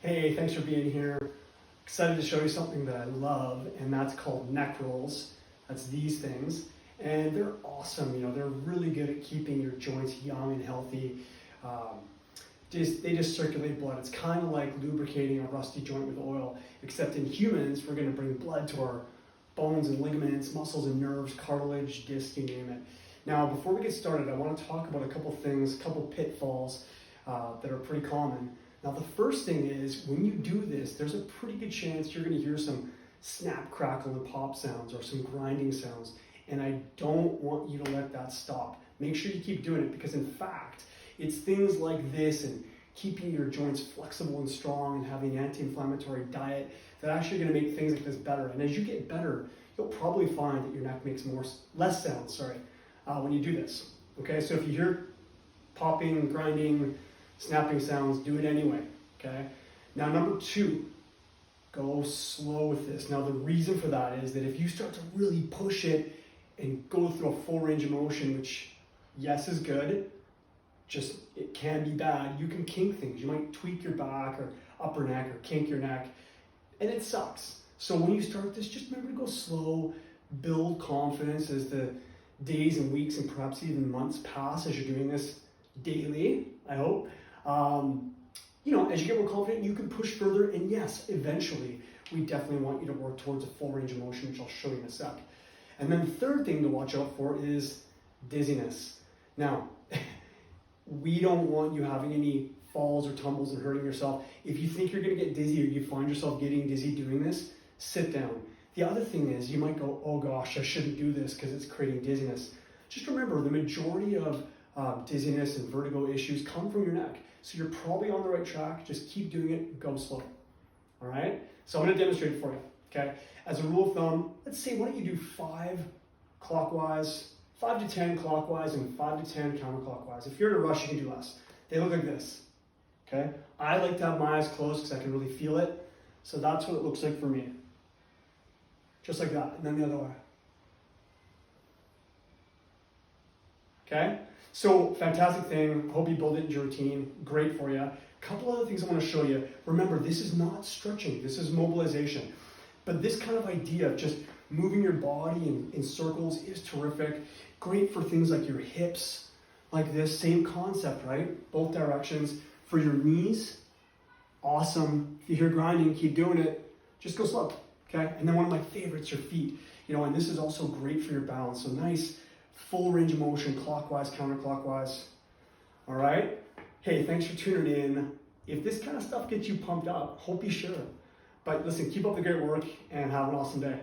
Hey, thanks for being here. Excited to show you something that I love, and that's called neck rolls. That's these things, and they're awesome. They're really good at keeping your joints young and healthy. They just circulate blood. It's kind of like lubricating a rusty joint with oil, except in humans, we're going to bring blood to our bones and ligaments, muscles and nerves, cartilage, disc, you name it. Now, before we get started, I want to talk about a couple things, a couple pitfalls that are pretty common. Now, the first thing is, when you do this, there's a pretty good chance you're going to hear some snap, crackle, and pop sounds or some grinding sounds, and I don't want you to let that stop. Make sure you keep doing it, because in fact, it's things like this and keeping your joints flexible and strong and having an anti-inflammatory diet that are actually going to make things like this better. And as you get better, you'll probably find that your neck makes less sounds, when you do this. Okay, so if you hear popping, grinding, snapping sounds, do it anyway, okay? Now, number two, go slow with this. Now, the reason for that is that if you start to really push it and go through a full range of motion, which, yes, is good, just it can be bad. You can kink things. You might tweak your back or upper neck or kink your neck, and it sucks. So when you start this, just remember to go slow, build confidence as the days and weeks and perhaps even months pass as you're doing this daily, I hope. As you get more confident, you can push further, and yes, eventually, we definitely want you to work towards a full range of motion, which I'll show you in a sec. And then the third thing to watch out for is dizziness. Now, we don't want you having any falls or tumbles and hurting yourself. If you think you're going to get dizzy or you find yourself getting dizzy doing this, sit down. The other thing is, you might go, oh gosh, I shouldn't do this because it's creating dizziness. Just remember, the majority of dizziness and vertigo issues come from your neck. So you're probably on the right track. Just keep doing it, go slow. All right? So I'm going to demonstrate it for you, okay? As a rule of thumb, let's say, why don't you do 5 clockwise, 5 to 10 clockwise, and 5 to 10 counterclockwise. If you're in a rush, you can do less. They look like this, okay? I like to have my eyes closed because I can really feel it. So that's what it looks like for me. Just like that, and then the other way. Okay? So, fantastic thing. Hope you build it into your routine. Great for you. A couple other things I want to show you. Remember, this is not stretching. This is mobilization. But this kind of idea of just moving your body in circles is terrific. Great for things like your hips, like this. Same concept, right? Both directions. For your knees, awesome. If you hear grinding, keep doing it. Just go slow, okay? And then one of my favorites, your feet. And this is also great for your balance. So nice, full range of motion, clockwise, counterclockwise. All right? Hey, thanks for tuning in. If this kind of stuff gets you pumped up, hope you share it. But listen, keep up the great work and have an awesome day.